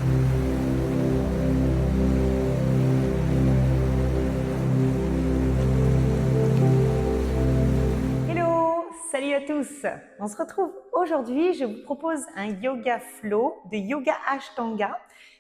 Hello, salut à tous. On se retrouve aujourd'hui, je vous propose un yoga flow de yoga Ashtanga.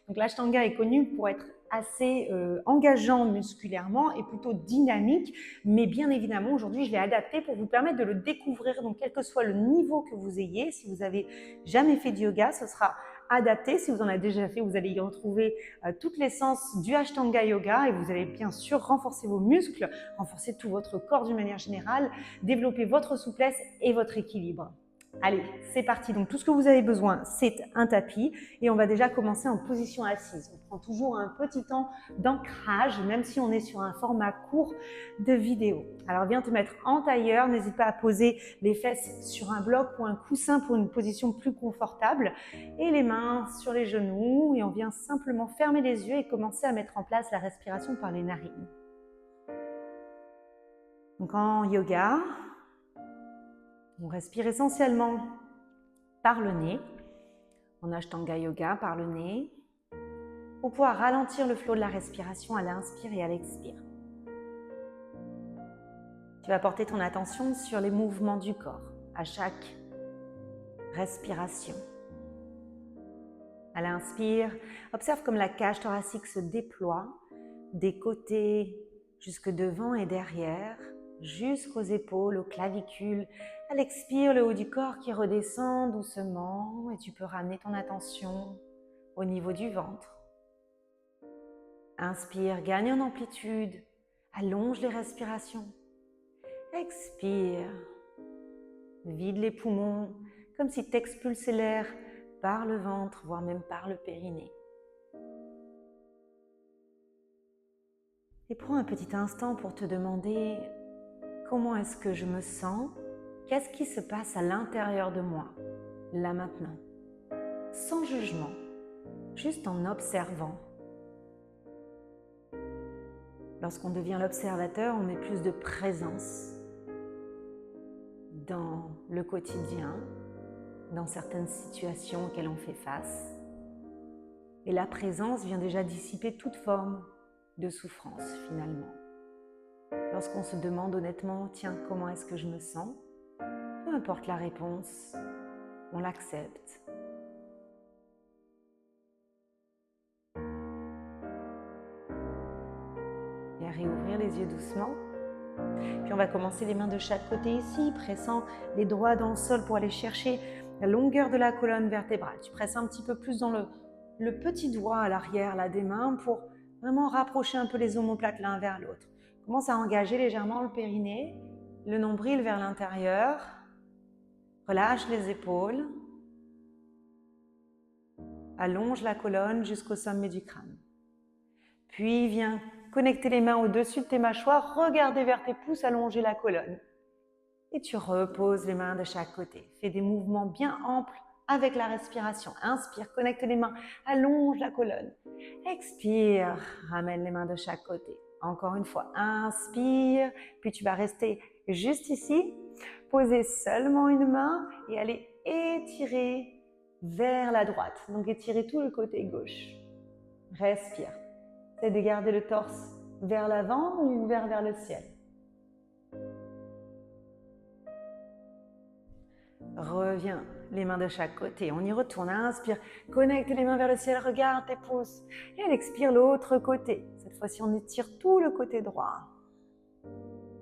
Donc l'Ashtanga est connu pour être assez engageant musculairement et plutôt dynamique, mais bien évidemment aujourd'hui je l'ai adapté pour vous permettre de le découvrir. Donc quel que soit le niveau que vous ayez, si vous avez jamais fait de yoga, ce sera adapté. Si vous en avez déjà fait, vous allez y retrouver toute l'essence du Ashtanga Yoga et vous allez bien sûr renforcer vos muscles, renforcer tout votre corps d'une manière générale, développer votre souplesse et votre équilibre. Allez, c'est parti. Donc tout ce que vous avez besoin, c'est un tapis et on va déjà commencer en position assise. On prend toujours un petit temps d'ancrage, même si on est sur un format court de vidéo. Alors viens te mettre en tailleur, n'hésite pas à poser les fesses sur un bloc ou un coussin pour une position plus confortable et les mains sur les genoux et on vient simplement fermer les yeux et commencer à mettre en place la respiration par les narines. Donc en yoga, on respire essentiellement par le nez, en Ashtanga Yoga par le nez, pour pouvoir ralentir le flot de la respiration à l'inspire et à l'expire. Tu vas porter ton attention sur les mouvements du corps, à chaque respiration. À l'inspire, observe comme la cage thoracique se déploie des côtés jusque devant et derrière, jusqu'aux épaules, aux clavicules. À l'expire, le haut du corps qui redescend doucement et tu peux ramener ton attention au niveau du ventre. Inspire, gagne en amplitude, allonge les respirations. Expire, vide les poumons comme si tu expulsais l'air par le ventre, voire même par le périnée. Et prends un petit instant pour te demander comment est-ce que je me sens, qu'est-ce qui se passe à l'intérieur de moi, là maintenant, sans jugement, juste en observant. Lorsqu'on devient l'observateur, on met plus de présence dans le quotidien, dans certaines situations auxquelles on fait face. Et la présence vient déjà dissiper toute forme de souffrance finalement. Lorsqu'on se demande honnêtement, tiens, comment est-ce que je me sens? Peu importe la réponse, on l'accepte. Et à réouvrir les yeux doucement. Puis on va commencer les mains de chaque côté ici, pressant les doigts dans le sol pour aller chercher la longueur de la colonne vertébrale. Tu presses un petit peu plus dans le petit doigt à l'arrière là, des mains pour vraiment rapprocher un peu les omoplates l'un vers l'autre. Commence à engager légèrement le périnée, le nombril vers l'intérieur. Relâche les épaules. Allonge la colonne jusqu'au sommet du crâne. Puis viens connecter les mains au-dessus de tes mâchoires, regarder vers tes pouces, allonger la colonne. Et tu reposes les mains de chaque côté. Fais des mouvements bien amples avec la respiration. Inspire, connecte les mains, allonge la colonne. Expire, ramène les mains de chaque côté. Encore une fois, inspire, puis tu vas rester juste ici, poser seulement une main et aller étirer vers la droite. Donc étirer tout le côté gauche. Respire. C'est de garder le torse vers l'avant ou ouvert vers le ciel. Reviens, les mains de chaque côté. On y retourne. Inspire, connecte les mains vers le ciel, regarde tes pouces. Et elle expire l'autre côté. Cette fois-ci, on étire tout le côté droit.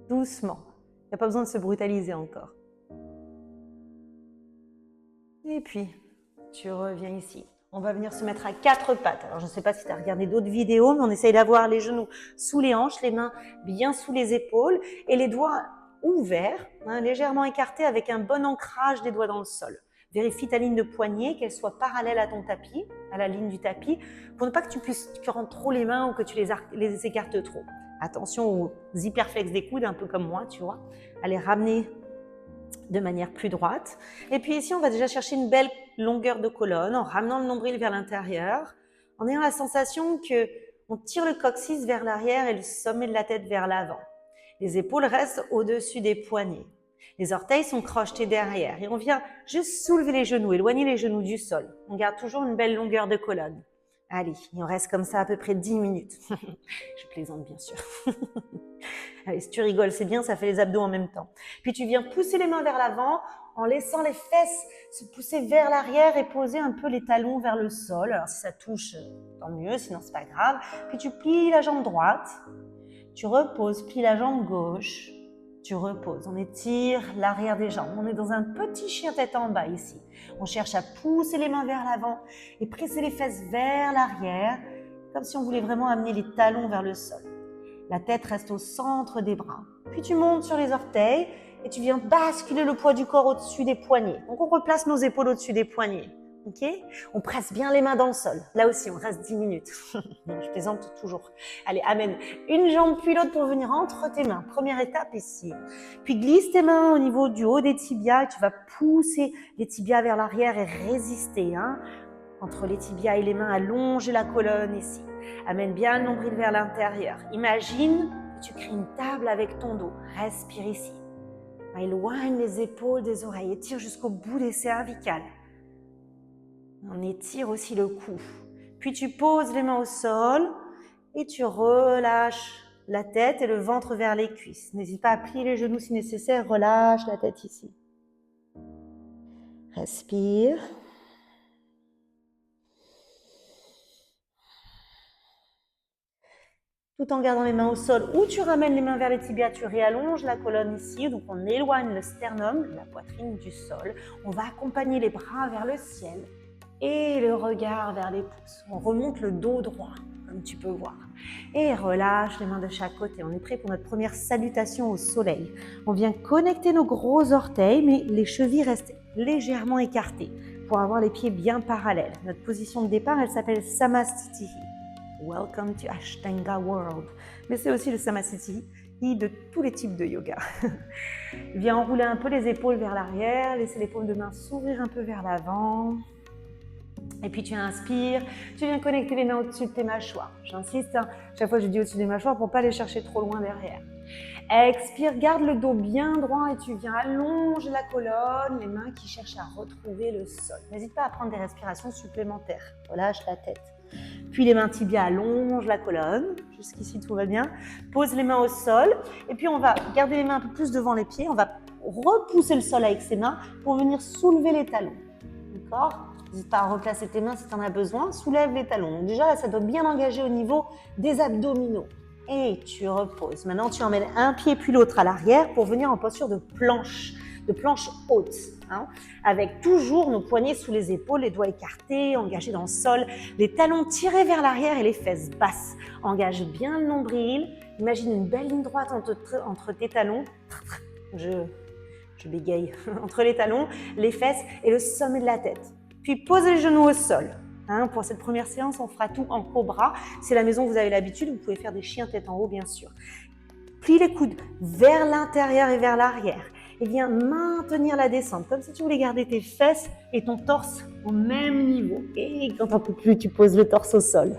Doucement. Il n'y a pas besoin de se brutaliser encore. Et puis, tu reviens ici. On va venir se mettre à quatre pattes. Alors, je ne sais pas si tu as regardé d'autres vidéos, mais on essaye d'avoir les genoux sous les hanches, les mains bien sous les épaules et les doigts ouverts, légèrement écartés avec un bon ancrage des doigts dans le sol. Vérifie ta ligne de poignet, qu'elle soit parallèle à ton tapis, à la ligne du tapis, pour ne pas que tu rentres trop les mains ou que tu les écartes trop. Attention aux hyperflex des coudes, un peu comme moi, tu vois. À les ramener de manière plus droite. Et puis ici, on va déjà chercher une belle longueur de colonne en ramenant le nombril vers l'intérieur, en ayant la sensation qu'on tire le coccyx vers l'arrière et le sommet de la tête vers l'avant. Les épaules restent au-dessus des poignets. Les orteils sont crochetés derrière et on vient juste soulever les genoux, éloigner les genoux du sol. On garde toujours une belle longueur de colonne. Allez, il en reste comme ça à peu près 10 minutes. Je plaisante bien sûr. Allez, si tu rigoles, c'est bien, ça fait les abdos en même temps. Puis tu viens pousser les mains vers l'avant en laissant les fesses se pousser vers l'arrière et poser un peu les talons vers le sol. Alors si ça touche, tant mieux, sinon c'est pas grave. Puis tu plies la jambe droite, tu reposes, plie la jambe gauche, tu reposes. On étire l'arrière des jambes. On est dans un petit chien tête en bas ici. On cherche à pousser les mains vers l'avant et presser les fesses vers l'arrière, comme si on voulait vraiment amener les talons vers le sol. La tête reste au centre des bras. Puis tu montes sur les orteils et tu viens basculer le poids du corps au-dessus des poignets. Donc on replace nos épaules au-dessus des poignets. Ok? On presse bien les mains dans le sol. Là aussi, on reste 10 minutes. Non, je plaisante toujours. Allez, amène une jambe puis l'autre pour venir entre tes mains. Première étape ici. Puis glisse tes mains au niveau du haut des tibias et tu vas pousser les tibias vers l'arrière et résister. Entre les tibias et les mains, allonger la colonne ici. Amène bien le nombril vers l'intérieur. Imagine que tu crées une table avec ton dos. Respire ici. Éloigne les épaules des oreilles. Étire jusqu'au bout des cervicales. On étire aussi le cou. Puis tu poses les mains au sol et tu relâches la tête et le ventre vers les cuisses. N'hésite pas à plier les genoux si nécessaire. Relâche la tête ici. Respire. Tout en gardant les mains au sol, ou tu ramènes les mains vers les tibias, tu réallonges la colonne ici, donc on éloigne le sternum, la poitrine du sol. On va accompagner les bras vers le ciel et le regard vers les pouces. On remonte le dos droit, comme tu peux voir. Et relâche les mains de chaque côté. On est prêt pour notre première salutation au soleil. On vient connecter nos gros orteils, mais les chevilles restent légèrement écartées pour avoir les pieds bien parallèles. Notre position de départ, elle s'appelle Samastitihi. Welcome to Ashtanga World. Mais c'est aussi le Samastitihi de tous les types de yoga. Viens enrouler un peu les épaules vers l'arrière, laisser les paumes de main s'ouvrir un peu vers l'avant. Et puis tu inspires, tu viens connecter les mains au-dessus de tes mâchoires. J'insiste, chaque fois je dis au-dessus des mâchoires pour ne pas les chercher trop loin derrière. Expire, garde le dos bien droit et tu viens allonger la colonne, les mains qui cherchent à retrouver le sol. N'hésite pas à prendre des respirations supplémentaires. Relâche la tête. Puis les mains tibias allongent la colonne. Jusqu'ici, tout va bien. Pose les mains au sol. Et puis, on va garder les mains un peu plus devant les pieds. On va repousser le sol avec ses mains pour venir soulever les talons. D'accord ? N'hésite pas à replacer tes mains si tu en as besoin. Soulève les talons. Donc déjà, là, ça doit bien engager au niveau des abdominaux. Et tu reposes. Maintenant, tu emmènes un pied puis l'autre à l'arrière pour venir en posture de planche haute. Avec toujours nos poignets sous les épaules, les doigts écartés, engagés dans le sol, les talons tirés vers l'arrière et les fesses basses. Engage bien le nombril. Imagine une belle ligne droite entre tes talons. Je bégaye. Entre les talons, les fesses et le sommet de la tête. Puis pose les genoux au sol. Pour cette première séance, on fera tout en cobra. C'est la maison où vous avez l'habitude. Vous pouvez faire des chiens tête en haut, bien sûr. Plie les coudes vers l'intérieur et vers l'arrière. Et viens maintenir la descente, comme si tu voulais garder tes fesses et ton torse au même niveau. Et quand on peut plus, tu poses le torse au sol.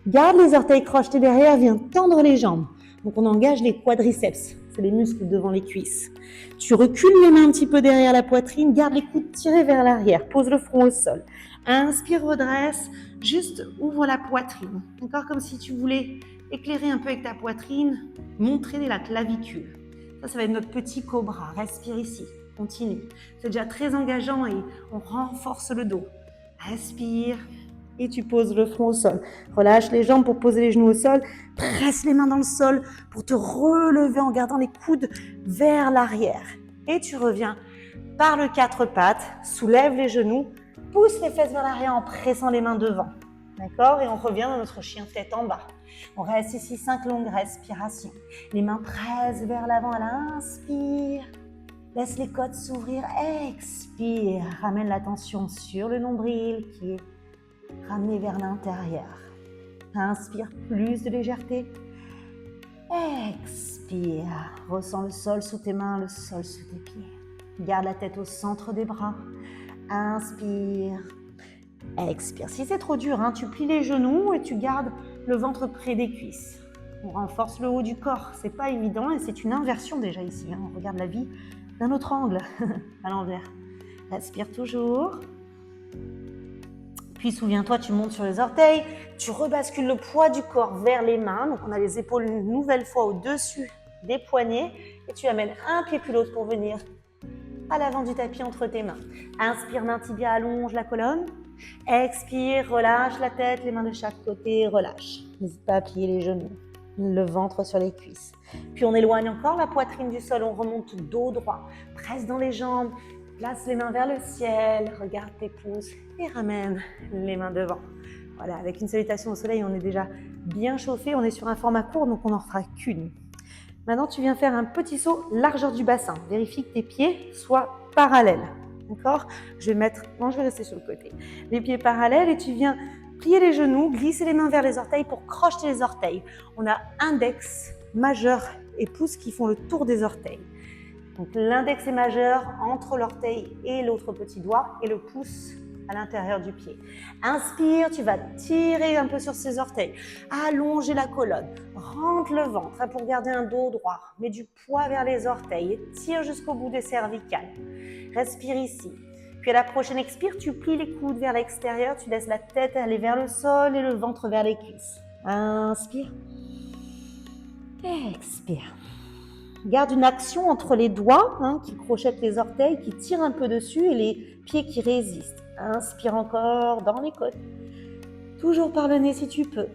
Garde les orteils crochetés derrière, viens tendre les jambes. Donc on engage les quadriceps, c'est les muscles devant les cuisses. Tu recules les mains un petit peu derrière la poitrine, garde les coudes tirés vers l'arrière, pose le front au sol. Inspire, redresse, juste ouvre la poitrine. Encore comme si tu voulais éclairer un peu avec ta poitrine, montrer la clavicule. Ça va être notre petit cobra. Respire ici, continue. C'est déjà très engageant et on renforce le dos. Respire et tu poses le front au sol. Relâche les jambes pour poser les genoux au sol. Presse les mains dans le sol pour te relever en gardant les coudes vers l'arrière. Et tu reviens par le quatre pattes, soulève les genoux, pousse les fesses vers l'arrière en pressant les mains devant. D'accord ? Et on revient dans notre chien tête en bas. On reste ici 5 longues respirations. Les mains pressent vers l'avant à l'inspire. Laisse les côtes s'ouvrir. Expire. Ramène l'attention sur le nombril qui est ramené vers l'intérieur. Inspire, plus de légèreté. Expire. Ressens le sol sous tes mains, le sol sous tes pieds. Garde la tête au centre des bras. Inspire. Expire. Si c'est trop dur, tu plies les genoux et tu gardes le ventre près des cuisses. On renforce le haut du corps. C'est pas évident et c'est une inversion déjà ici. On regarde la vie d'un autre angle, à l'envers. Respire toujours. Puis souviens-toi, tu montes sur les orteils, tu rebascules le poids du corps vers les mains. Donc on a les épaules une nouvelle fois au-dessus des poignets et tu amènes un pied puis l'autre pour venir à l'avant du tapis entre tes mains. Inspire, main tibia, allonge la colonne. Expire, relâche la tête, les mains de chaque côté, relâche. N'hésite pas à plier les genoux, le ventre sur les cuisses. Puis on éloigne encore la poitrine du sol, on remonte dos droit, presse dans les jambes, place les mains vers le ciel, regarde tes pouces et ramène les mains devant. Voilà, avec une salutation au soleil, on est déjà bien chauffé, on est sur un format court, donc on n'en fera qu'une. Maintenant, tu viens faire un petit saut largeur du bassin. Vérifie que tes pieds soient parallèles. D'accord? Je vais rester sur le côté. Les pieds parallèles et tu viens plier les genoux, glisser les mains vers les orteils pour crocheter les orteils. On a index, majeur et pouce qui font le tour des orteils. Donc l'index est majeur entre l'orteil et l'autre petit doigt et le pouce à l'intérieur du pied. Inspire, tu vas tirer un peu sur ces orteils, allonger la colonne, rentre le ventre pour garder un dos droit, mets du poids vers les orteils et tire jusqu'au bout des cervicales. Respire ici. Puis à la prochaine expire, tu plies les coudes vers l'extérieur, tu laisses la tête aller vers le sol et le ventre vers les cuisses. Inspire. Expire. Garde une action entre les doigts qui crochettent les orteils, qui tirent un peu dessus et les pieds qui résistent. Inspire encore dans les côtes. Toujours par le nez si tu peux.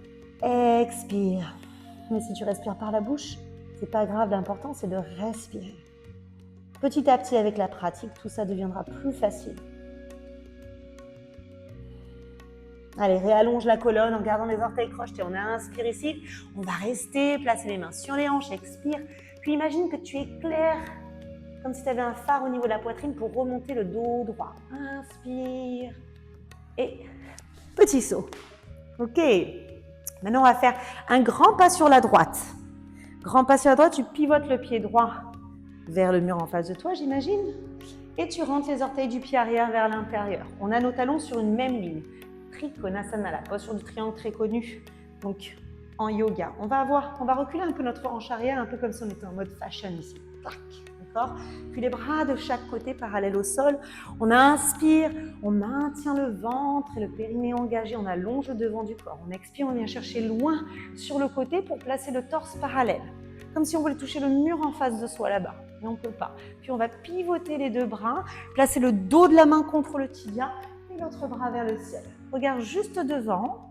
Expire. Mais si tu respires par la bouche, c'est pas grave, l'important c'est de respirer. Petit à petit avec la pratique, tout ça deviendra plus facile. Allez, réallonge la colonne en gardant les orteils crochetés. On inspire ici. On va rester, placer les mains sur les hanches, expire. Puis imagine que tu éclaires comme si tu avais un phare au niveau de la poitrine pour remonter le dos droit. Inspire. Et petit saut. Ok. Maintenant, on va faire un grand pas sur la droite. Grand pas sur la droite, tu pivotes le pied droit vers le mur en face de toi, j'imagine. Et tu rentres les orteils du pied arrière vers l'intérieur. On a nos talons sur une même ligne. Trikonasana, la posture du triangle très connue. Donc, en yoga. On va reculer un peu notre hanche arrière, un peu comme si on était en mode fashion ici. Tac, d'accord? Puis les bras de chaque côté parallèles au sol. On inspire, on maintient le ventre et le périnée engagé. On allonge le devant du corps. On expire, on vient chercher loin sur le côté pour placer le torse parallèle. Comme si on voulait toucher le mur en face de soi là-bas. Mais on ne peut pas. Puis on va pivoter les deux bras, placer le dos de la main contre le tibia et l'autre bras vers le ciel. Regarde juste devant.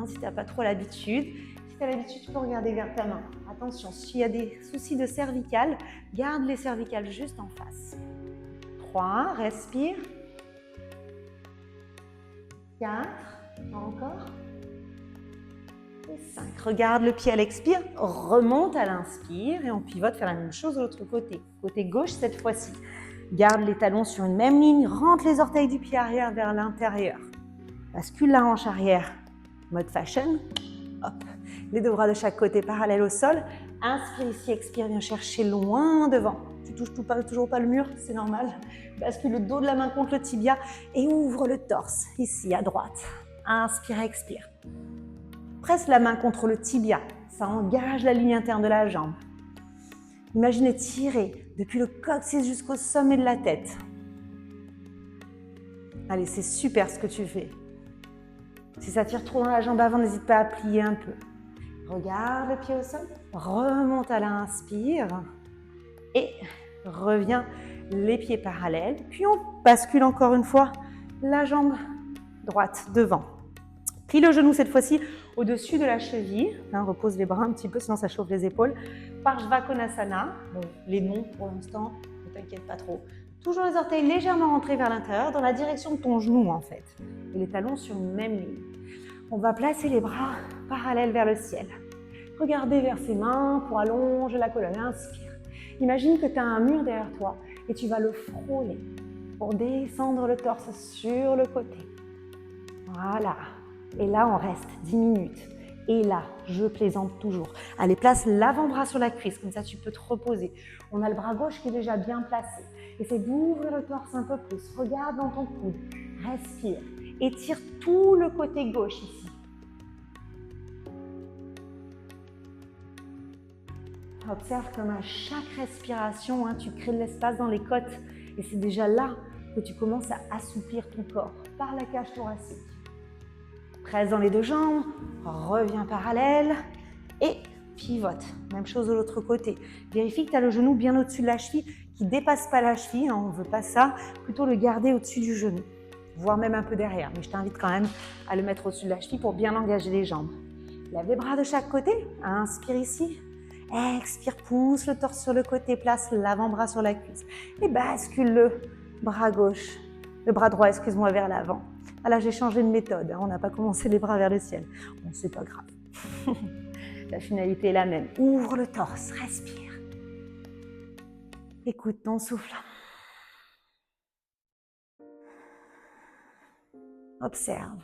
Si tu n'as pas trop l'habitude. Si tu as l'habitude, tu peux regarder vers ta main. Attention, s'il y a des soucis de cervicales, garde les cervicales juste en face. 3, respire. 4, encore. Et 5. Regarde le pied à l'expire, remonte à l'inspire et on pivote, faire la même chose de l'autre côté. Côté gauche cette fois-ci. Garde les talons sur une même ligne, rentre les orteils du pied arrière vers l'intérieur. Bascule la hanche arrière. Mode fashion, hop, les deux bras de chaque côté parallèles au sol. Inspire ici, expire, viens chercher loin devant. Tu touches toujours pas le mur, c'est normal. Bascule le dos de la main contre le tibia et ouvre le torse, ici à droite. Inspire, expire. Presse la main contre le tibia, ça engage la ligne interne de la jambe. Imaginez tirer depuis le coccyx jusqu'au sommet de la tête. Allez, c'est super ce que tu fais. Si ça tire trop dans la jambe avant, n'hésite pas à plier un peu. Regarde le pied au sol, remonte à l'inspire et reviens les pieds parallèles. Puis on bascule encore une fois la jambe droite devant. Plie le genou cette fois-ci au-dessus de la cheville. Repose les bras un petit peu, sinon ça chauffe les épaules. Parshvakonasana. Bon, les noms pour l'instant, ne t'inquiète pas trop. Toujours les orteils légèrement rentrés vers l'intérieur, dans la direction de ton genou en fait. Et les talons sur une même ligne. On va placer les bras parallèles vers le ciel. Regardez vers ses mains pour allonger la colonne. Inspire. Imagine que tu as un mur derrière toi et tu vas le frôler pour descendre le torse sur le côté. Voilà. Et là, on reste 10 minutes. Et là, je plaisante toujours. Allez, place l'avant-bras sur la cuisse, comme ça tu peux te reposer. On a le bras gauche qui est déjà bien placé. Essaie d'ouvrir le torse un peu plus. Regarde dans ton coude. Respire. Étire tout le côté gauche ici. Observe comme à chaque respiration, tu crées de l'espace dans les côtes. Et c'est déjà là que tu commences à assouplir ton corps par la cage thoracique. Presse dans les deux jambes, reviens parallèle et pivote. Même chose de l'autre côté. Vérifie que tu as le genou bien au-dessus de la cheville, qui ne dépasse pas la cheville, on ne veut pas ça, plutôt le garder au-dessus du genou, voire même un peu derrière. Mais je t'invite quand même à le mettre au-dessus de la cheville pour bien engager les jambes. Lève les bras de chaque côté, inspire ici, expire, pousse le torse sur le côté, place l'avant-bras sur la cuisse et bascule le bras gauche, le bras droit, excuse-moi, vers l'avant. Ah là, j'ai changé de méthode, on n'a pas commencé les bras vers le ciel. Bon, c'est pas grave. La finalité est la même. Ouvre le torse, respire. Écoute ton souffle. Observe.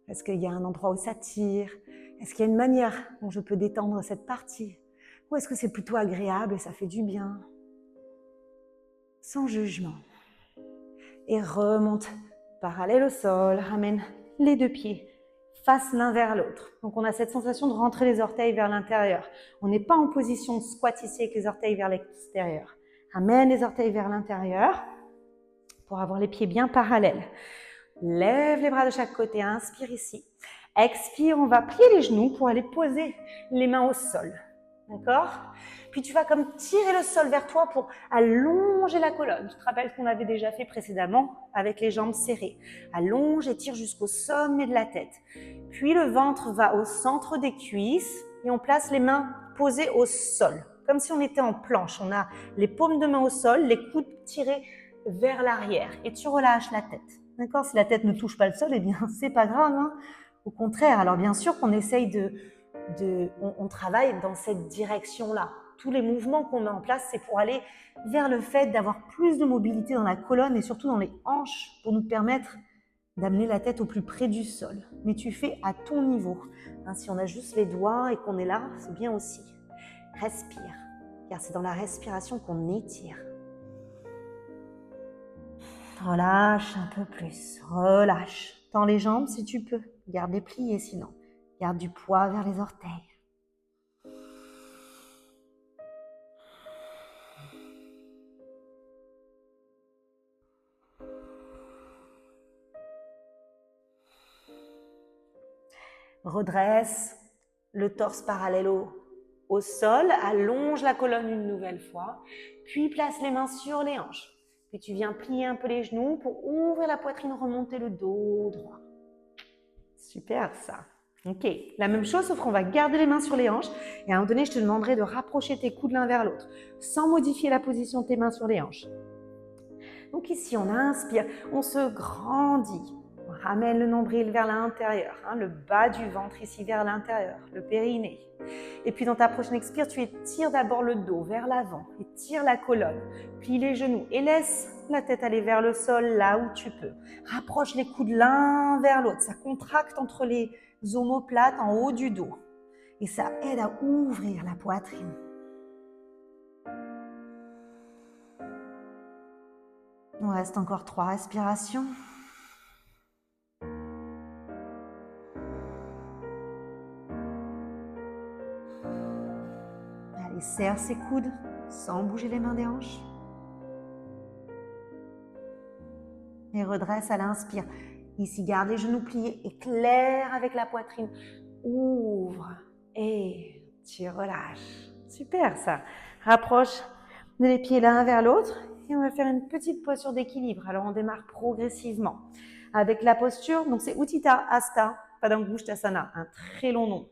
Est-ce qu'il y a un endroit où ça tire? Est-ce qu'il y a une manière dont je peux détendre cette partie? Ou est-ce que c'est plutôt agréable et ça fait du bien? Sans jugement. Et remonte parallèle au sol. Ramène les deux pieds face l'un vers l'autre. Donc on a cette sensation de rentrer les orteils vers l'intérieur. On n'est pas en position de squat ici avec les orteils vers l'extérieur. Ramène les orteils vers l'intérieur pour avoir les pieds bien parallèles. Lève les bras de chaque côté, inspire ici. Expire, on va plier les genoux pour aller poser les mains au sol. D'accord? Puis tu vas comme tirer le sol vers toi pour allonger la colonne. Tu te rappelles ce qu'on avait déjà fait précédemment avec les jambes serrées. Allonge et tire jusqu'au sommet de la tête. Puis le ventre va au centre des cuisses et on place les mains posées au sol. Comme si on était en planche. On a les paumes de main au sol, les coudes tirés vers l'arrière. Et tu relâches la tête. D'accord? Si la tête ne touche pas le sol, eh bien, c'est pas grave, hein? Au contraire, alors bien sûr qu'on essaye on travaille dans cette direction-là. Tous les mouvements qu'on met en place, c'est pour aller vers le fait d'avoir plus de mobilité dans la colonne et surtout dans les hanches pour nous permettre d'amener la tête au plus près du sol. Mais tu fais à ton niveau. Hein, si on a juste les doigts et qu'on est là, c'est bien aussi. Respire, car c'est dans la respiration qu'on étire. Relâche un peu plus, relâche. Tends les jambes si tu peux, garde les pliés sinon. Garde du poids vers les orteils. Redresse le torse parallèle au sol, allonge la colonne une nouvelle fois, puis place les mains sur les hanches. Puis tu viens plier un peu les genoux pour ouvrir la poitrine, remonter le dos droit. Super ça. Ok, la même chose, sauf qu'on va garder les mains sur les hanches. Et à un moment donné, je te demanderai de rapprocher tes coudes l'un vers l'autre, sans modifier la position de tes mains sur les hanches. Donc ici, on inspire, on se grandit. On ramène le nombril vers l'intérieur, hein, le bas du ventre ici vers l'intérieur, le périnée. Et puis dans ta prochaine expire, tu étires d'abord le dos vers l'avant, étire la colonne, plie les genoux et laisse la tête aller vers le sol là où tu peux. Rapproche les coudes l'un vers l'autre, ça contracte entre les omoplates en haut du dos. Et ça aide à ouvrir la poitrine. Il reste encore 3 respirations. Allez, serre ses coudes sans bouger les mains des hanches. Et redresse à l'inspire. Ici, garde les genoux pliés, éclaire avec la poitrine. Ouvre et tu relâches. Super ça. Rapproche les pieds l'un vers l'autre et on va faire une petite posture d'équilibre. Alors on démarre progressivement avec la posture. Donc c'est Utthita Hasta Padangusthasana, un très long nom.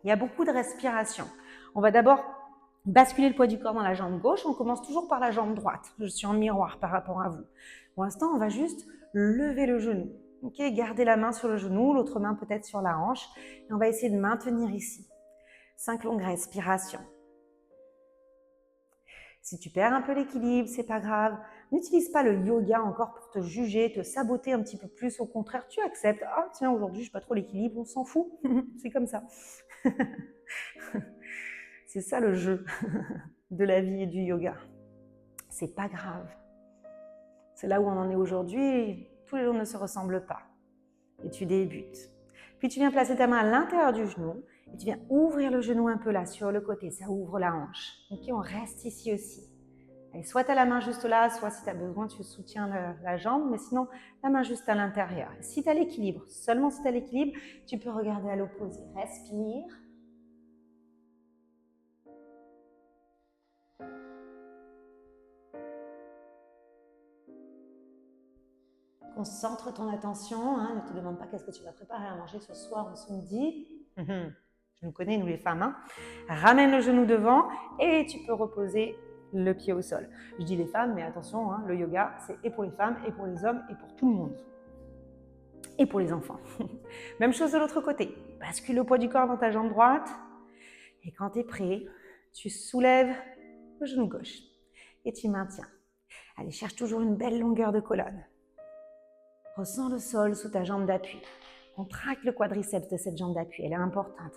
Il y a beaucoup de respiration. On va d'abord basculer le poids du corps dans la jambe gauche. On commence toujours par la jambe droite. Je suis en miroir par rapport à vous. Pour l'instant, on va juste lever le genou. Ok, gardez la main sur le genou, l'autre main peut-être sur la hanche. Et on va essayer de maintenir ici. 5 longues respirations. Si tu perds un peu l'équilibre, c'est pas grave. N'utilise pas le yoga encore pour te juger, te saboter un petit peu plus. Au contraire, tu acceptes. Ah tiens, aujourd'hui, je n'ai pas trop l'équilibre, on s'en fout. C'est comme ça. C'est ça le jeu de la vie et du yoga. C'est pas grave. C'est là où on en est aujourd'hui. Tous les jours ne se ressemblent pas. Et tu débutes. Puis tu viens placer ta main à l'intérieur du genou et tu viens ouvrir le genou un peu là sur le côté. Ça ouvre la hanche. Ok, on reste ici aussi. Et soit tu as la main juste là, soit si tu as besoin, tu soutiens la jambe, mais sinon, la main juste à l'intérieur. Si tu as l'équilibre, seulement si tu as l'équilibre, tu peux regarder à l'opposé. Respire. Concentre ton attention, hein, ne te demande pas qu'est-ce que tu vas préparer à manger ce soir ou ce midi. Je nous connais, nous les femmes. Hein. Ramène le genou devant et tu peux reposer le pied au sol. Je dis les femmes, mais attention, hein, le yoga, c'est et pour les femmes, et pour les hommes, et pour tout le monde. Et pour les enfants. Même chose de l'autre côté. Bascule le poids du corps dans ta jambe droite. Et quand tu es prêt, tu soulèves le genou gauche. Et tu maintiens. Allez, cherche toujours une belle longueur de colonne. Ressens le sol sous ta jambe d'appui. Contracte le quadriceps de cette jambe d'appui, elle est importante.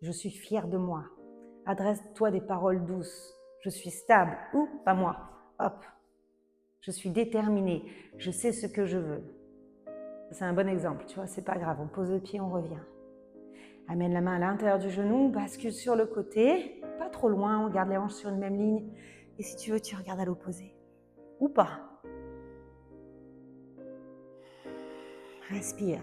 Je suis fière de moi. Adresse-toi des paroles douces. Je suis stable ou pas moi. Hop. Je suis déterminée. Je sais ce que je veux. C'est un bon exemple, tu vois, c'est pas grave. On pose le pied, on revient. Amène la main à l'intérieur du genou, bascule sur le côté. Pas trop loin, on garde les hanches sur une même ligne. Et si tu veux, tu regardes à l'opposé. Ou pas. Respire.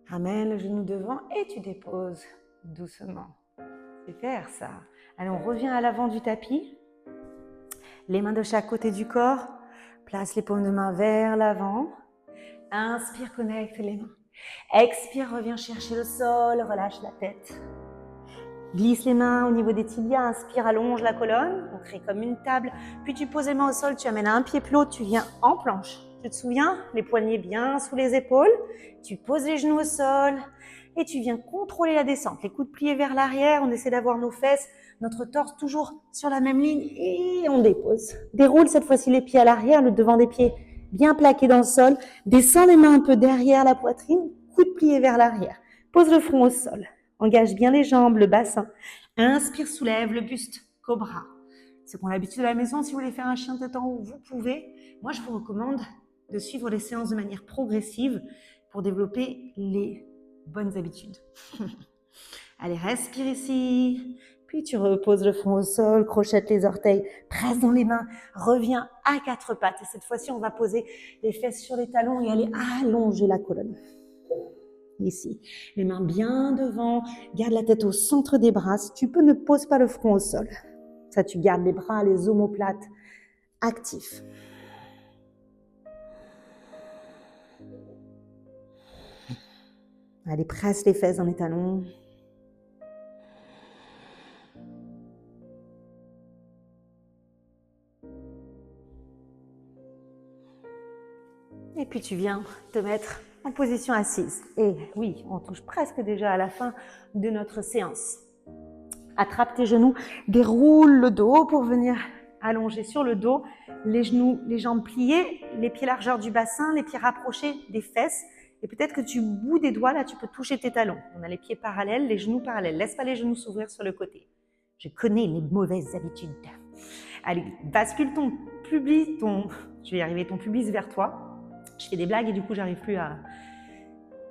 Ramène le genou devant et tu déposes doucement. C'est faire ça. Allez, on revient à l'avant du tapis. Les mains de chaque côté du corps. Place les paumes de main vers l'avant. Inspire, connecte les mains. Expire, reviens chercher le sol, relâche la tête. Glisse les mains au niveau des tibias, inspire, allonge la colonne. On crée comme une table. Puis tu poses les mains au sol, tu amènes un pied plus haut, tu viens en planche. Tu te souviens? Les poignets bien sous les épaules. Tu poses les genoux au sol et tu viens contrôler la descente. Les coudes pliés vers l'arrière, on essaie d'avoir nos fesses, notre torse toujours sur la même ligne et on dépose. Déroule cette fois-ci les pieds à l'arrière, le devant des pieds bien plaqué dans le sol. Descends les mains un peu derrière la poitrine, coudes pliés vers l'arrière. Pose le front au sol. Engage bien les jambes, le bassin. Inspire, soulève le buste, cobra. Ceux qui ont l'habitude de la maison, si vous voulez faire un chien de temps, vous pouvez. Moi, je vous recommande de suivre les séances de manière progressive pour développer les bonnes habitudes. Allez, respire ici. Puis tu reposes le front au sol, crochette les orteils, presse dans les mains, reviens à quatre pattes. Et cette fois-ci, on va poser les fesses sur les talons et aller allonger la colonne. Ici, les mains bien devant, garde la tête au centre des bras. Si tu peux, ne pose pas le front au sol. Ça, tu gardes les bras, les omoplates actifs. Allez, presse les fesses dans les talons. Et puis tu viens te mettre en position assise. Et oui, on touche presque déjà à la fin de notre séance. Attrape tes genoux, déroule le dos pour venir allonger sur le dos, les genoux, les jambes pliées, les pieds largeur du bassin, les pieds rapprochés des fesses. Et peut-être que tu bouts des doigts, là tu peux toucher tes talons. On a les pieds parallèles, les genoux parallèles. Laisse pas les genoux s'ouvrir sur le côté. Je connais les mauvaises habitudes. Allez, bascule ton pubis vers toi. Je fais des blagues et du coup, j'arrive plus à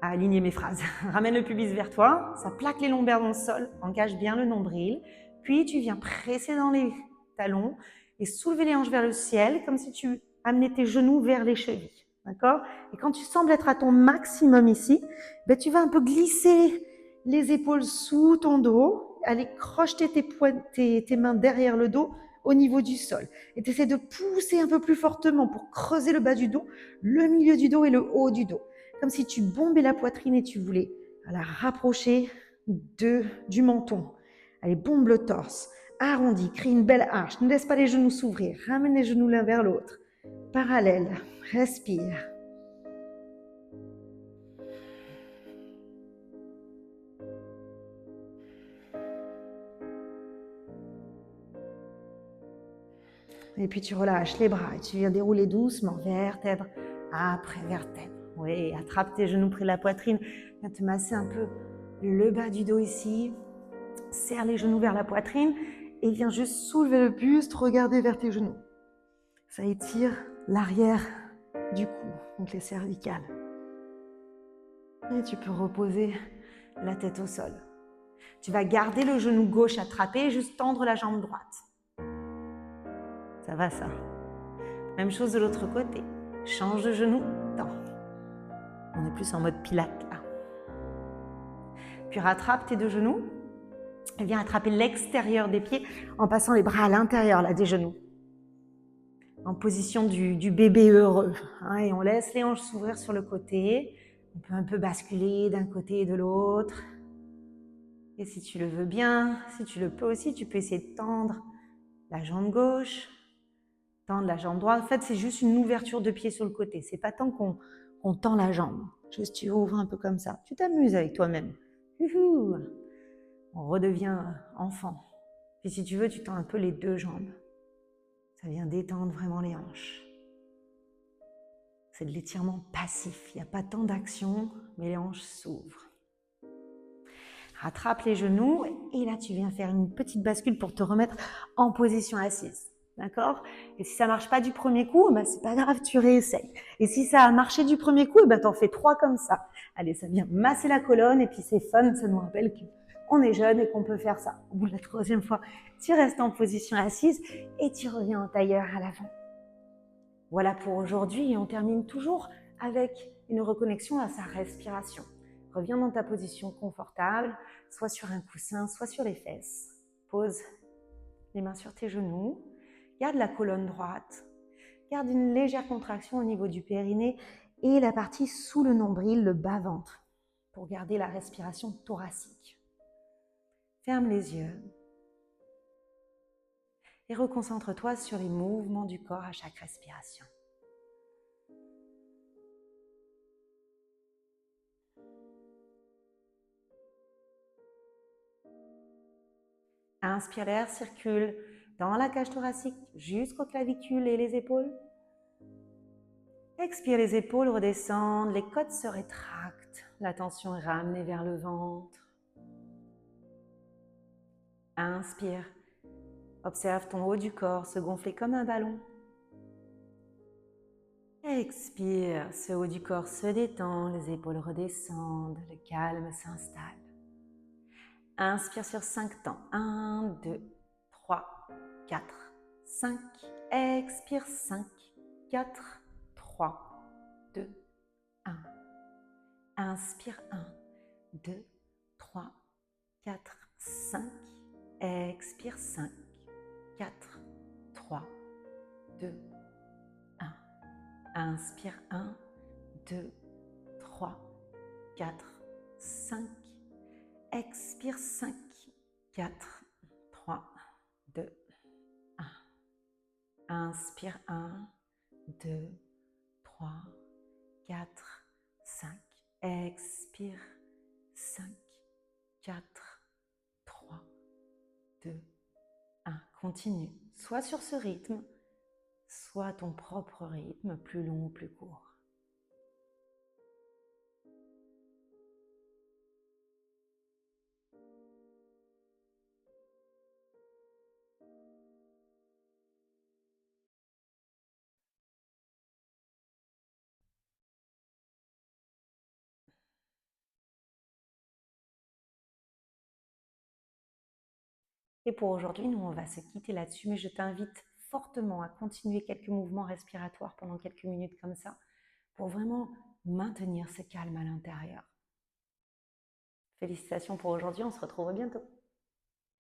aligner mes phrases. Ramène le pubis vers toi, ça plaque les lombaires dans le sol, engage bien le nombril. Puis, tu viens presser dans les talons et soulever les hanches vers le ciel, comme si tu amenais tes genoux vers les chevilles. D'accord? Et quand tu sembles être à ton maximum ici, ben, tu vas un peu glisser les épaules sous ton dos, aller crocheter tes mains derrière le dos, au niveau du sol. Et tu essaies de pousser un peu plus fortement pour creuser le bas du dos, le milieu du dos et le haut du dos. Comme si tu bombais la poitrine et tu voulais la rapprocher du menton. Allez, bombe le torse, arrondi, crée une belle arche. Ne laisse pas les genoux s'ouvrir. Ramène les genoux l'un vers l'autre. Parallèle, respire. Et puis tu relâches les bras et tu viens dérouler doucement, vertèbre après vertèbre. Oui, attrape tes genoux près de la poitrine, viens te masser un peu le bas du dos ici. serre les genoux vers la poitrine et viens juste soulever le buste, regarder vers tes genoux. Ça étire l'arrière du cou, donc les cervicales. Et tu peux reposer la tête au sol. Tu vas garder le genou gauche attrapé et juste tendre la jambe droite. Ça va ça. Même chose de l'autre côté. Change de genou, tends. On est plus en mode pilates là. Puis rattrape tes deux genoux et viens attraper l'extérieur des pieds en passant les bras à l'intérieur là, des genoux. En position du bébé heureux. Hein, et on laisse les hanches s'ouvrir sur le côté. On peut un peu basculer d'un côté et de l'autre. Et si tu le veux bien, si tu le peux aussi, tu peux essayer de tendre la jambe gauche, tendre la jambe droite. En fait, c'est juste une ouverture de pied sur le côté. C'est pas tant qu'on tend la jambe. Juste tu ouvres un peu comme ça. Tu t'amuses avec toi-même. On redevient enfant. Puis si tu veux, tu tends un peu les deux jambes. Ça vient détendre vraiment les hanches. C'est de l'étirement passif. Il n'y a pas tant d'action, mais les hanches s'ouvrent. Rattrape les genoux et là, tu viens faire une petite bascule pour te remettre en position assise. D'accord? Et si ça ne marche pas du premier coup, c'est pas grave, tu réessayes. Et si ça a marché du premier coup, t'en fais 3 comme ça. Allez, ça vient masser la colonne et puis c'est fun, ça nous rappelle qu'on est jeune et qu'on peut faire ça. Au bout de la 3e fois, tu restes en position assise et tu reviens en tailleur à l'avant. Voilà pour aujourd'hui et on termine toujours avec une reconnexion à sa respiration. Reviens dans ta position confortable, soit sur un coussin, soit sur les fesses. Pose les mains sur tes genoux, garde la colonne droite, garde une légère contraction au niveau du périnée et la partie sous le nombril, le bas-ventre, pour garder la respiration thoracique. Ferme les yeux et reconcentre-toi sur les mouvements du corps à chaque respiration. Inspire, l'air circule dans la cage thoracique jusqu'aux clavicules et les épaules. Expire, les épaules redescendent, les côtes se rétractent, la tension est ramenée vers le ventre. Inspire, observe ton haut du corps se gonfler comme un ballon. Expire, ce haut du corps se détend, les épaules redescendent, le calme s'installe. Inspire sur 5 temps. 1, 2, 3, 4, 5. Expire 5, 4, 3, 2, 1. Inspire 1, 2, 3, 4, 5. Expire 5, 4, 3, 2, 1. Inspire 1, 2, 3, 4, 5. Expire 5, 4, 3, 2, 1. Inspire 1, 2, 3, 4, 5. Expire 5, 4, 3, 2, 1. Continue, soit sur ce rythme, soit à ton propre rythme, plus long ou plus court. Et pour aujourd'hui, nous, on va se quitter là-dessus, mais je t'invite fortement à continuer quelques mouvements respiratoires pendant quelques minutes comme ça, pour vraiment maintenir ce calme à l'intérieur. Félicitations pour aujourd'hui, on se retrouve bientôt.